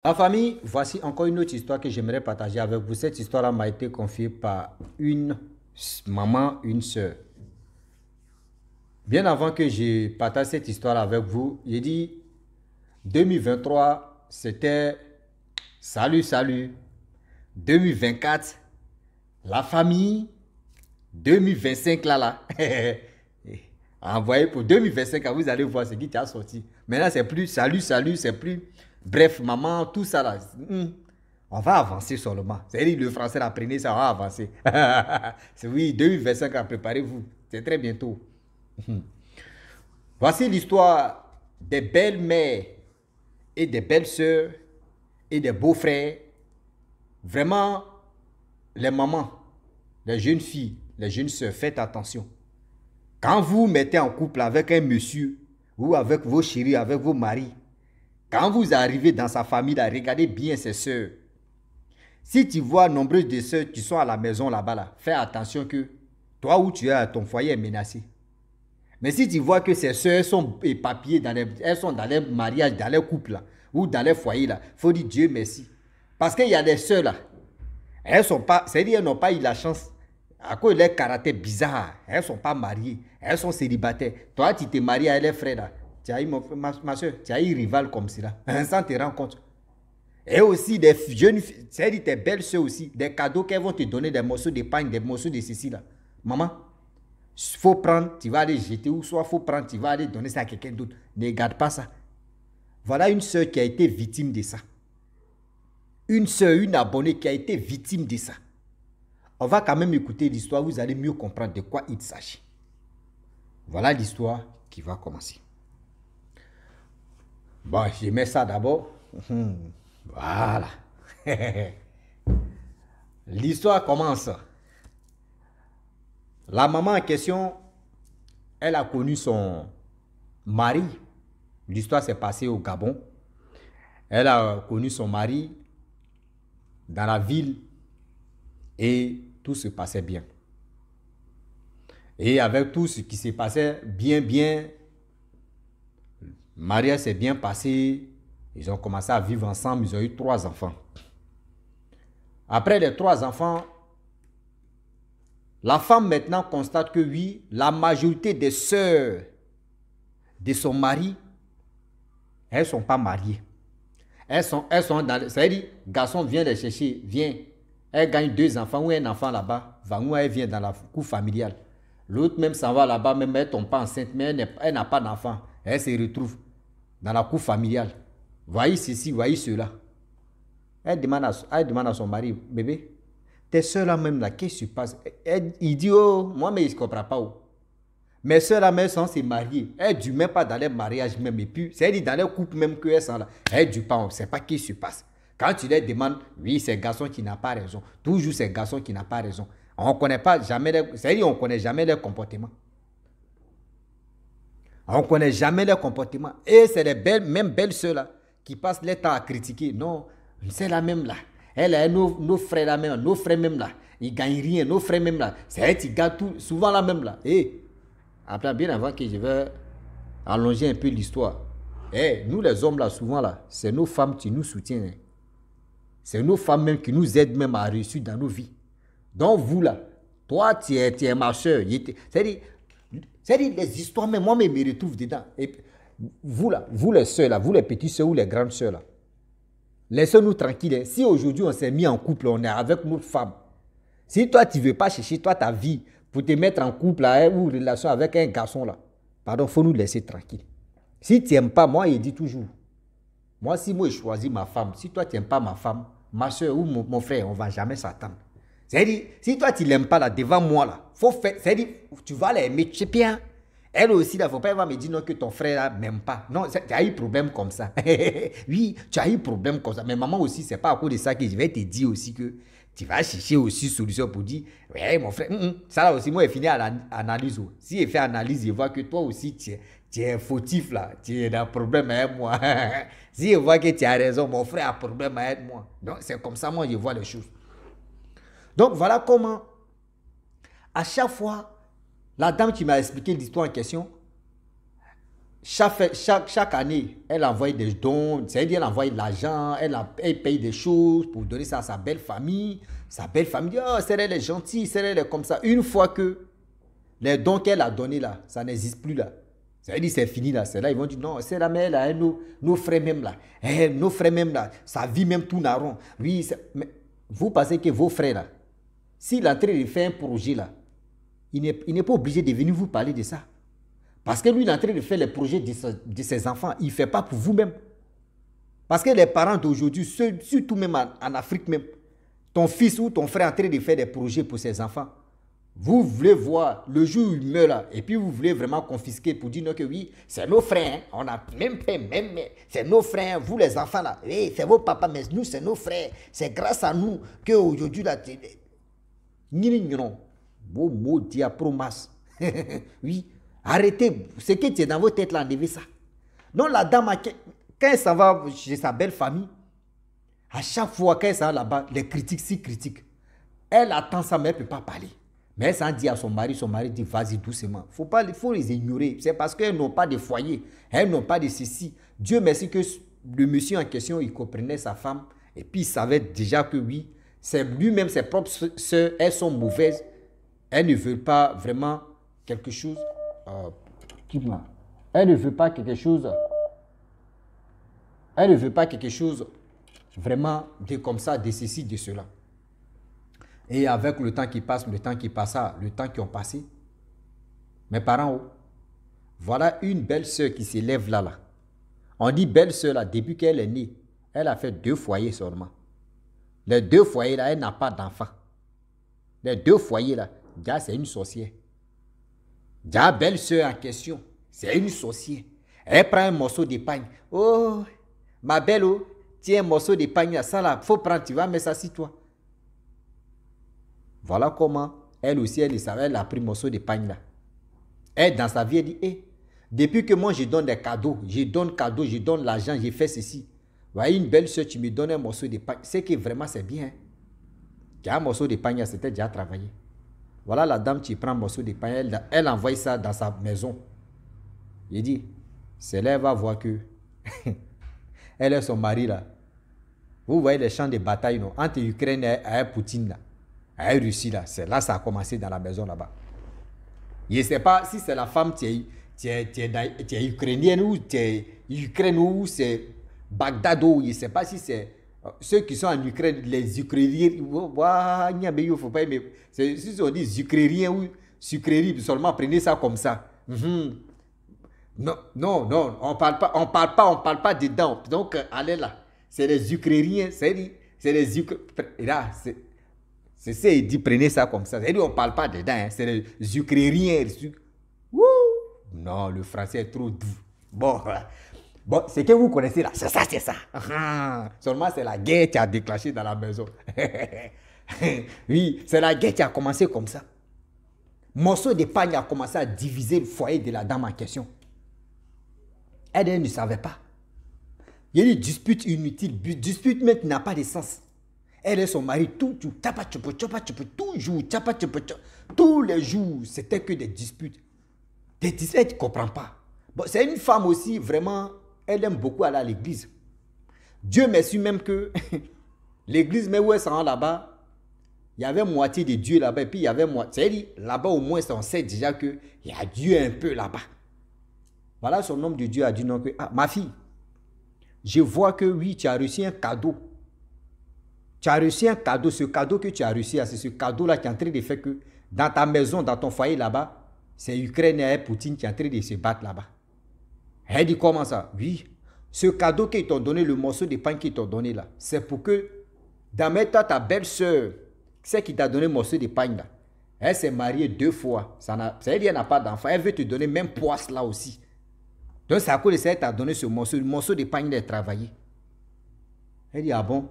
La famille, voici encore une autre histoire que j'aimerais partager avec vous. Cette histoire m'a été confiée par une maman, une soeur. Bien avant que je partage cette histoire avec vous, j'ai dit 2023, c'était salut, salut. 2024, la famille. 2025 là. Envoyé pour 2025, vous allez voir ce qui t'a sorti. Maintenant, c'est plus salut, salut, c'est plus bref, maman, tout ça là. On va avancer seulement. C'est-à-dire le français, apprenez ça, on va avancer. Oui, 2025, préparez-vous. C'est très bientôt. Voici l'histoire des belles-mères et des belles-sœurs et des beaux-frères. Vraiment, les mamans, les jeunes filles, les jeunes sœurs, faites attention. Quand vous mettez en couple avec un monsieur ou avec vos chéris, avec vos maris, quand vous arrivez dans sa famille, là, regardez bien ses sœurs. Si tu vois nombreuses de sœurs qui sont à la maison là-bas, là, fais attention que toi où tu es, ton foyer est menacé. Mais si tu vois que ces sœurs sont éparpillées, elles sont dans les mariages, dans les couples là, ou dans les foyers, il faut dire Dieu merci. Parce qu'il y a des sœurs là, elles sont pas, c'est-à-dire elles n'ont pas eu la chance. À cause de leur caractère bizarre, elles ne sont pas mariées, elles sont célibataires. Toi, tu t'es marié avec les frères là. Tu as eu, ma soeur, tu as eu rival comme cela, sans te rendre compte. Et aussi des jeunes filles, c'est-à-dire tes belles soeurs aussi, des cadeaux qu'elles vont te donner, des morceaux de pain, des morceaux de ceci là. Maman, il faut prendre, tu vas aller jeter, ou soit il faut prendre, tu vas aller donner ça à quelqu'un d'autre. Ne garde pas ça. Voilà une soeur qui a été victime de ça. Une soeur, une abonnée qui a été victime de ça. On va quand même écouter l'histoire, vous allez mieux comprendre de quoi il s'agit. Voilà l'histoire qui va commencer. Bon, je mets ça d'abord. Voilà. L'histoire commence. La maman en question, elle a connu son mari. L'histoire s'est passée au Gabon. Elle a connu son mari dans la ville et tout se passait bien. Et avec tout ce qui se passait bien, le mariage s'est bien passé. Ils ont commencé à vivre ensemble. Ils ont eu 3 enfants. Après les 3 enfants, la femme maintenant constate que oui, la majorité des sœurs de son mari, elles ne sont pas mariées. Elles sont dans... C'est-à-dire, garçon vient les chercher, vient. Elle gagne 2 enfants ou un enfant là-bas, ou elle vient dans la cour familiale. L'autre même s'en va là-bas, même elle ne tombe pas enceinte, mais elle n'a pas d'enfant. Elle se retrouve dans la cour familiale. Voyez ceci, voyez cela. Elle demande à son mari, bébé, tes soeurs là même là, qu'est-ce qui se passe? Il dit, oh, moi mais il ne comprend pas. Oh. Mes soeurs là même sont se marier. Elles ne durent même pas dans les mariages même. Et puis, c'est dans les couples même qu'elles sont là. Elles ne durent pas, on ne sait pas ce qui se passe. Quand tu leur demandes, oui, c'est garçon qui n'a pas raison. Toujours c'est garçon qui n'a pas raison. On ne connaît pas jamais c'est-à-dire on connaît jamais leur comportement. On ne connaît jamais leur comportement. Et c'est les même belles soeurs là qui passent leur temps à critiquer. Non, c'est la même là. Elle a nos frères là même, nos frères même là. Ils ne gagnent rien, nos frères même là. C'est elle qui gagne tout, souvent la même là. Et après, bien avant que je vais allonger un peu l'histoire. Nous les hommes là, souvent là, c'est nos femmes qui nous soutiennent. C'est nos femmes même qui nous aident même à réussir dans nos vies. Donc vous là, toi tu es ma soeur. C'est-à-dire les histoires, même moi me retrouve dedans. Et vous là, vous les soeurs là, vous les petites soeurs ou les grandes soeurs là, laissez-nous tranquilles. Si aujourd'hui on s'est mis en couple, on est avec notre femme. Si toi tu ne veux pas chercher toi ta vie pour te mettre en couple là, ou relation avec un garçon là, pardon, il faut nous laisser tranquilles. Si tu n'aimes pas, moi je dis toujours, moi si moi je choisis ma femme, si toi tu n'aimes pas ma femme, ma soeur ou mon frère, on ne va jamais s'attendre. C'est-à-dire, si toi tu ne l'aimes pas là, devant moi là, faut faire, c'est-à-dire, tu vas l'aimer, tu sais bien. Elle aussi, il ne faut pas me dire non, que ton frère là m'aime pas. Non, tu as eu problème comme ça. Oui, tu as eu problème comme ça. Mais maman aussi, ce n'est pas à cause de ça que je vais te dire aussi que tu vas chercher aussi solution pour dire, ouais, mon frère, ça là aussi, moi, il finit à l'analyse. Si il fait analyse, il voit que toi aussi, tu es fautif là, tu es dans un problème avec moi. Si il voit que tu as raison, mon frère a un problème avec moi. Donc, c'est comme ça, moi, je vois les choses. Donc, voilà comment, à chaque fois, la dame qui m'a expliqué l'histoire en question, chaque année, elle envoie des dons, c'est-à-dire elle envoie de l'argent, elle paye des choses pour donner ça à sa belle famille. Sa belle famille dit, oh, c'est elle est gentille, c'est elle est comme ça. Une fois que les dons qu'elle a donnés là, ça n'existe plus là. Ça veut dire c'est fini là. C'est là, ils vont dire, non, c'est la mère là, nos frères même là. Nos frères même là, sa vie même tout narron. Oui, mais vous pensez que vos frères là, s'il est en train de faire un projet là, il n'est pas obligé de venir vous parler de ça. Parce que lui, il est en train de faire les projets de ses enfants. Il ne fait pas pour vous-même. Parce que les parents d'aujourd'hui, surtout même en Afrique même, ton fils ou ton frère est en train de faire des projets pour ses enfants. Vous voulez voir le jour où il meurt là, et puis vous voulez vraiment confisquer pour dire non, que oui, c'est nos frères, hein. On a même fait, c'est nos frères, vous les enfants là, oui, c'est vos papas, mais nous c'est nos frères, c'est grâce à nous qu'aujourd'hui là, non, vos mots diapromas, oui, arrêtez, ce que tu es dans vos têtes là, enlevez ça. Non, la dame, quand elle s'en va chez sa belle famille, à chaque fois qu'elle s'en va là-bas, les critiques, si critiques, elle attend ça, mais elle ne peut pas parler. Mais elle s'en dit à son mari dit vas-y doucement. Il faut les ignorer. C'est parce qu'elles n'ont pas de foyer. Elles n'ont pas de ceci. Dieu merci que le monsieur en question, il comprenait sa femme. Et puis il savait déjà que oui, c'est lui-même, ses propres soeurs, elles sont mauvaises. Elles ne veulent pas vraiment quelque chose. Elle ne veut pas quelque chose. Elle ne veut pas quelque chose vraiment de comme ça, de ceci, de cela. Et avec le temps qui passe, le temps qui ont passé, mes parents, voilà une belle sœur qui s'élève là. On dit belle sœur là, depuis qu'elle est née, elle a fait 2 foyers seulement. Les 2 foyers là, elle n'a pas d'enfant. Les 2 foyers là, déjà c'est une sorcière. Déjà belle sœur en question, c'est une sorcière. Elle prend un morceau de pain. Oh, ma belle, oh, tiens un morceau de pain là, ça là, faut prendre, tu vas mettre ça sur toi. Voilà comment elle aussi, elle a pris un morceau de pain là. Elle, dans sa vie, elle dit, hey, depuis que moi je donne des cadeaux, je donne l'argent, j'ai fait ceci. Voyez, une belle soeur, tu me donnes un morceau de pain. C'est que vraiment c'est bien. Hein? Qu'il y a un morceau de pain, c'était déjà travaillé. Voilà la dame, tu prends un morceau de pain, elle envoie ça dans sa maison. Il dit, c'est là, elle va voir que elle est son mari là. Vous voyez les champs de bataille non? Entre Ukraine et Poutine là. À Russie là, c'est là ça a commencé dans la maison là-bas. Je ne sais pas si c'est la femme qui est ukrainienne ou tu es Ukraine ou c'est Bagdad ou je ne sais pas si c'est ceux qui sont en Ukraine, les Ukrainiens. Il ne faut pas aimer. Si on dit Ukrainiens ou sucreries, seulement prenez ça comme ça. Non, on parle pas dedans. Donc allez là, c'est les Ukrainiens, c'est les Ukrainiens. C'est ça, il dit prenez ça comme ça. C'est-à-dire on ne parle pas dedans, hein. C'est les Ukrainiens. Non, le français est trop doux. Bon, c'est que vous connaissez là, c'est ça. Seulement c'est la guerre qui a déclenché dans la maison. Oui, c'est la guerre qui a commencé comme ça. Morceau de pain a commencé à diviser le foyer de la dame en question. Elle ne savait pas. Il y a une dispute inutile, dispute même qui n'a pas de sens. Elle et son mari, toujours, tous les jours, c'était que des disputes. Des disputes, elle ne comprend pas. Bon, c'est une femme aussi, vraiment, elle aime beaucoup aller à l'église. Dieu merci même que l'église, mais où elle s'en va là-bas, il y avait moitié de Dieu là-bas, et puis il y avait moitié. C'est-à-dire, là-bas au moins, on sait déjà qu'il y a Dieu un peu là-bas. Voilà, son homme de Dieu a dit non, que, ma fille, je vois que oui, tu as reçu un cadeau. Tu as reçu un cadeau, ce cadeau que tu as reçu, c'est ce cadeau-là qui est en train de faire que dans ta maison, dans ton foyer là-bas, c'est Ukraine et Poutine qui est en train de se battre là-bas. Elle dit comment ça? Oui, ce cadeau qu'ils t'ont donné, le morceau de pain qu'ils t'ont donné là, c'est pour que, dans toi, ta belle-sœur, c'est qui t'a donné le morceau de pain là, elle s'est mariée 2 fois, c'est-à-dire qu'elle n'a pas d'enfant, elle veut te donner même poisse là aussi. Donc c'est à cause de ça qu'elle t'a donné ce morceau, le morceau de pain de travailler. Elle dit, ah bon?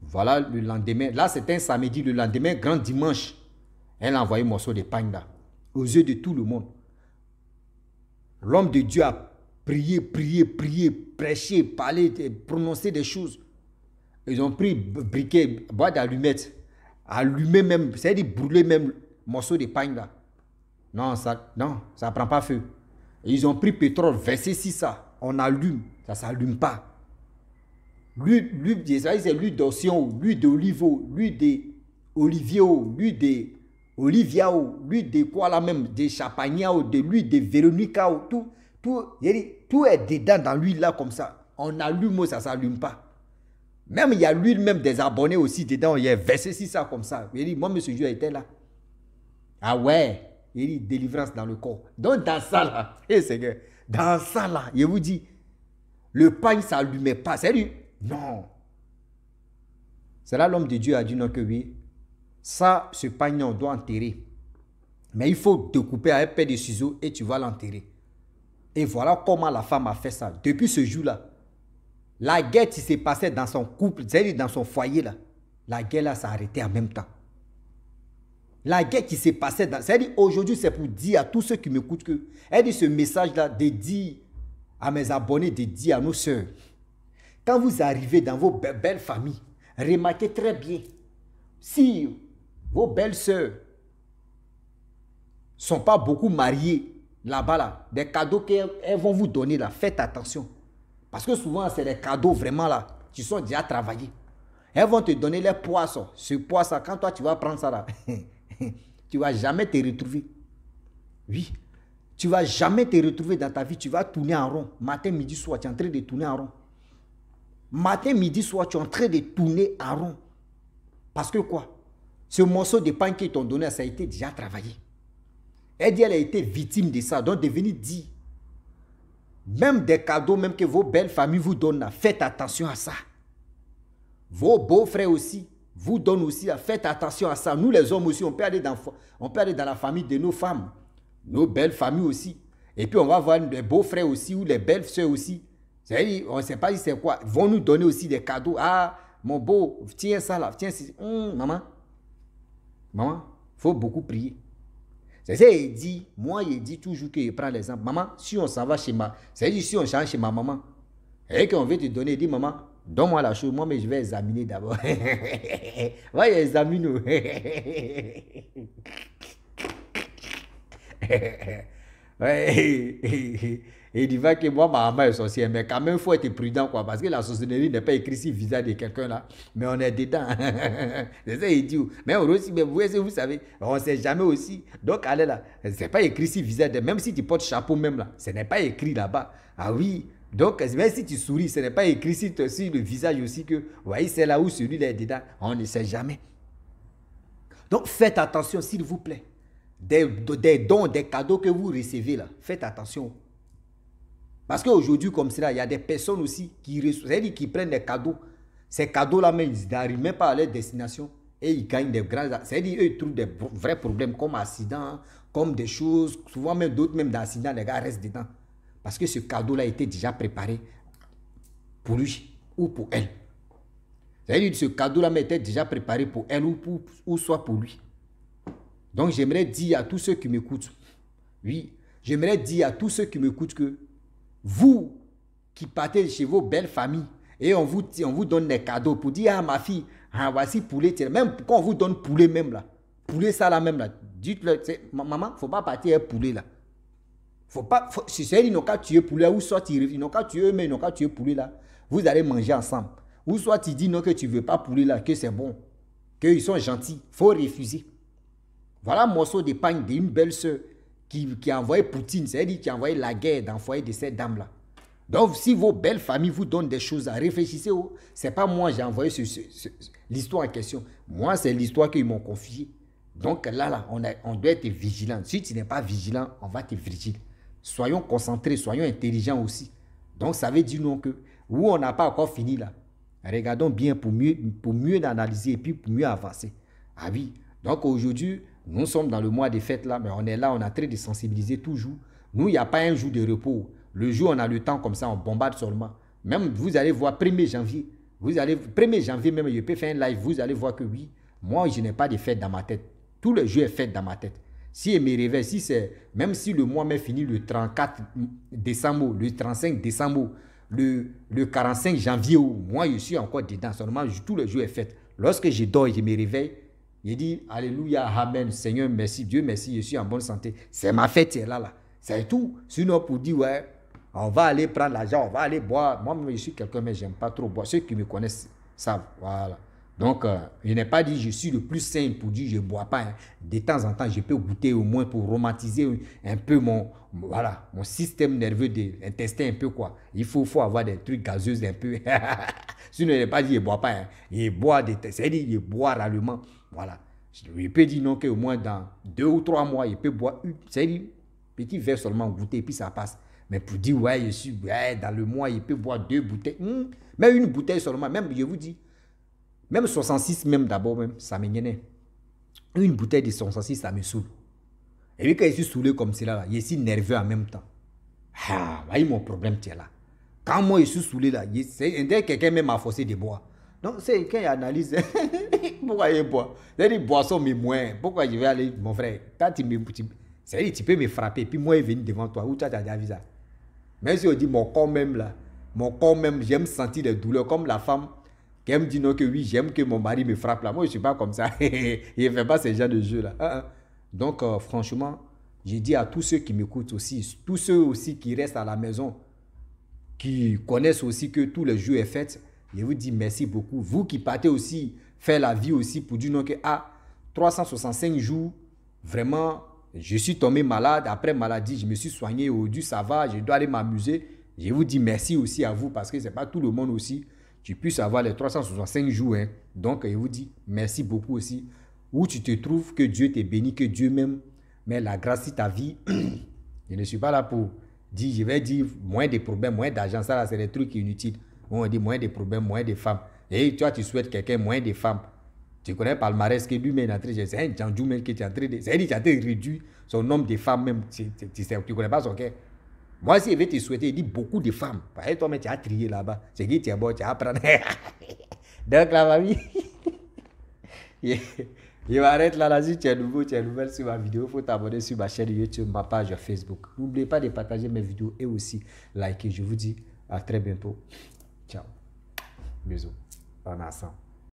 Voilà le lendemain, là c'était un samedi, le lendemain, grand dimanche, elle a envoyé un morceau de pain là, aux yeux de tout le monde. L'homme de Dieu a prié, prêché, parlé, prononcé des choses. Ils ont pris briquet, boîte d'allumettes, allumé même, c'est-à-dire brûler même le morceau de pain là. Non, ça ne prend pas feu. Ils ont pris pétrole, versé si ça. On allume, ça ne s'allume pas. L'huile, c'est l'huile d'oignon, l'huile d'olive, l'huile d'olivier, l'huile d'olivia, l'huile de quoi là même, de chapagna, de l'huile de Véronica, tout est dedans dans l'huile là comme ça. On allume, ça ne s'allume pas. Même il y a l'huile même des abonnés aussi dedans, il y a versé si ça comme ça. Il dit, moi, monsieur Dieu était là. Ah ouais, il dit délivrance dans le corps. Donc dans ça là, Seigneur, dans ça là, je vous dis, le pain ne s'allumait pas. C'est lui. Non. C'est là l'homme de Dieu a dit non que oui. Ça, ce pain, on doit enterrer. Mais il faut découper avec un paire de ciseaux et tu vas l'enterrer. Et voilà comment la femme a fait ça. Depuis ce jour-là, la guerre qui s'est passée dans son couple, c'est-à-dire dans son foyer là, la guerre là s'est arrêtée en même temps. La guerre qui s'est passée dans... C'est-à-dire aujourd'hui, c'est pour dire à tous ceux qui m'écoutent que... Elle dit ce message-là, de dire à mes abonnés, de dire à nos soeurs, quand vous arrivez dans vos belles familles, remarquez très bien, si vos belles soeurs ne sont pas beaucoup mariées là-bas, là, des cadeaux qu'elles vont vous donner là, faites attention. Parce que souvent, c'est des cadeaux vraiment là, qui sont déjà travaillés. Elles vont te donner les poissons. Ce poisson, quand toi tu vas prendre ça là, tu ne vas jamais te retrouver. Oui. Tu ne vas jamais te retrouver dans ta vie. Tu vas tourner en rond. Matin, midi, soir, tu es en train de tourner en rond. Matin, midi, soir, tu es en train de tourner en rond. Parce que quoi? Ce morceau de pain qu'ils t'ont donné, ça a été déjà travaillé. Elle dit, elle a été victime de ça. Donc, devenir dit. Même des cadeaux, même que vos belles familles vous donnent, là, faites attention à ça. Vos beaux-frères aussi vous donnent aussi, là, faites attention à ça. Nous, les hommes aussi, on peut aller dans la famille de nos femmes. Nos belles familles aussi. Et puis, on va voir les beaux-frères aussi ou les belles-sœurs aussi. C'est-à-dire, on ne sait pas si c'est quoi. Ils vont nous donner aussi des cadeaux. Ah, mon beau, tiens ça là, tiens ça. Maman, il faut beaucoup prier. C'est ça, il dit, moi, il dit toujours qu'il prend l'exemple. Maman, si on s'en va chez c'est-à-dire, si on change chez ma maman, et qu'on veut te donner, il dit, maman, donne-moi la chose, moi, mais je vais examiner d'abord. Va, examine-nous. Et il dit que moi, ma maman est sorcière, mais quand même, il faut être prudent, quoi, parce que la sorcellerie n'est pas écrite sur le visage de quelqu'un là, mais on est dedans. C'est ça, il dit. Mais aussi, mais vous savez, on ne sait jamais aussi. Donc, allez là, ce n'est pas écrit sur le visage, même si tu portes chapeau même là, ce n'est pas écrit là-bas. Ah oui, donc, même si tu souris, ce n'est pas écrit sur le visage aussi que, voyez, c'est là où celui-là est dedans. On ne sait jamais. Donc, faites attention, s'il vous plaît. Des dons, des cadeaux que vous recevez là, faites attention. Parce qu'aujourd'hui, comme cela, il y a des personnes aussi qui prennent des cadeaux. Ces cadeaux-là, même, ils n'arrivent même pas à leur destination et ils gagnent des grands... C'est-à-dire, eux, ils trouvent des vrais problèmes comme accidents, comme des choses, souvent même d'autres, même d'accidents, les gars restent dedans. Parce que ce cadeau-là a été déjà préparé pour lui ou pour elle. C'est-à-dire, ce cadeau-là était déjà préparé pour elle ou soit pour lui. Donc, j'aimerais dire à tous ceux qui m'écoutent, oui, j'aimerais dire à tous ceux qui m'écoutent que vous qui partez chez vos belles familles et on vous donne des cadeaux pour dire, ah ma fille, ah, voici poulet, même quand on vous donne poulet même là, poulet ça là même là, dites-le, maman, il ne faut pas partir avec poulet là. Si c'est ils n'ont qu'à tuer poulet ou soit ils n'ont qu'à tuer mais ils n'ont qu'à tuer poulet là, vous allez manger ensemble. Ou soit tu dis non que tu ne veux pas poulet là, que c'est bon, qu'ils sont gentils, il faut refuser. Voilà un morceau de pain d'une belle soeur qui a envoyé Poutine, c'est-à-dire qui a envoyé la guerre dans le foyer de cette dame-là. Donc, si vos belles familles vous donnent des choses à réfléchir, ce n'est pas moi j'ai envoyé l'histoire en question. Moi, c'est l'histoire qu'ils m'ont confiée. Donc là, on doit être vigilant. Si tu n'es pas vigilant, on va te vigiler. Soyons concentrés, soyons intelligents aussi. Donc, ça veut dire non que, où on n'a pas encore fini là. Regardons bien pour mieux analyser et puis pour mieux avancer. Ah oui, donc aujourd'hui, nous sommes dans le mois des fêtes là, mais on est là, on est en train de sensibiliser toujours. Nous, il n'y a pas un jour de repos. Le jour, on a le temps comme ça, on bombarde seulement. Même, vous allez voir, 1er janvier, 1er janvier même, je peux faire un live, vous allez voir que oui, moi, je n'ai pas de fête dans ma tête. Tout le jeu est fait dans ma tête. Si je me réveille, même si le mois m'est fini le 34 décembre, le 35 décembre, le 45 janvier, moi, je suis encore dedans. Seulement, tout le jeu est fait. Lorsque je dors et je me réveille, je dis, Alléluia, Amen, Seigneur, merci, Dieu, merci, je suis en bonne santé. C'est ma fête, c'est là. C'est tout. Sinon, pour dire, ouais, on va aller prendre l'argent, on va aller boire. Moi, je suis quelqu'un, mais j'aime pas trop boire. Ceux qui me connaissent savent. Voilà. Donc, je n'ai pas dit je suis le plus sain pour dire je ne bois pas. Hein. De temps en temps, je peux goûter au moins pour romantiser un peu mon système nerveux de l'intestin un peu quoi. Il faut avoir des trucs gazeux un peu. Sinon, je n'ai pas dit je ne bois pas. Hein. Je bois c'est-à-dire je bois rarement. Voilà. Je peux dire non qu'au moins dans 2 ou 3 mois, je peux boire c'est-à-dire petit verre seulement goûter et puis ça passe. Mais pour dire ouais, je suis dans le mois, je peux boire 2 bouteilles. Même une bouteille seulement, même je vous dis. Même 66, même d'abord, même, ça m'énerve. Une bouteille de 66, ça me saoule. Et puis quand je suis saoulé comme cela, je suis nerveux en même temps. Ah, voyez mon problème, tiens là. Quand moi je suis saoulé là, dès que quelqu'un m'a forcé de boire. Donc c'est quand il analyse, pourquoi il boit. C'est-à-dire, boisson mais moins. Pourquoi je vais aller, mon frère, quand c'est-à-dire, tu peux me frapper, puis moi je vais venir devant toi, où tu as déjà vu ça. Même si on dit mon corps même là, j'aime sentir des douleurs comme la femme. Qui me dit non que oui, j'aime que mon mari me frappe là. Moi, je ne suis pas comme ça. Il ne fait pas ce genre de jeu là. Donc, franchement, j'ai dit à tous ceux qui m'écoutent aussi, tous ceux aussi qui restent à la maison, qui connaissent aussi que tout le jeu est fait, je vous dis merci beaucoup. Vous qui partez aussi faire la vie aussi pour dire non que 365 jours, vraiment, je suis tombé malade. Après maladie, je me suis soigné. Aujourd'hui, ça va, je dois aller m'amuser. Je vous dis merci aussi à vous parce que ce n'est pas tout le monde aussi. Tu puisses avoir les 365 jours. Hein. Donc, je vous dis merci beaucoup aussi. Où tu te trouves, que Dieu te bénisse, que Dieu même met la grâce sur ta vie. Je ne suis pas là pour dire, je vais dire moins de problèmes, moins d'argent. Ça, là, c'est des trucs inutiles. On dit moins de problèmes, moins de femmes. Et toi, tu souhaites quelqu'un, moins de femmes. Tu connais Palmarès que lui-même est en train de... C'est un Djandjou même qui est en train de... C'est-à-dire qu'il a réduit son nombre de femmes même. Tu ne connais pas son cœur. Moi, si je vais te souhaiter, il dit beaucoup de femmes. Parce que toi, mais tu as trié là-bas. C'est qui tu es bon, tu as appris. Donc, la famille, je m'arrête là. Si tu es nouveau, tu es nouvelle sur ma vidéo, il faut t'abonner sur ma chaîne YouTube, ma page Facebook. N'oubliez pas de partager mes vidéos et aussi liker. Je vous dis à très bientôt. Ciao. Bisous. On est ensemble.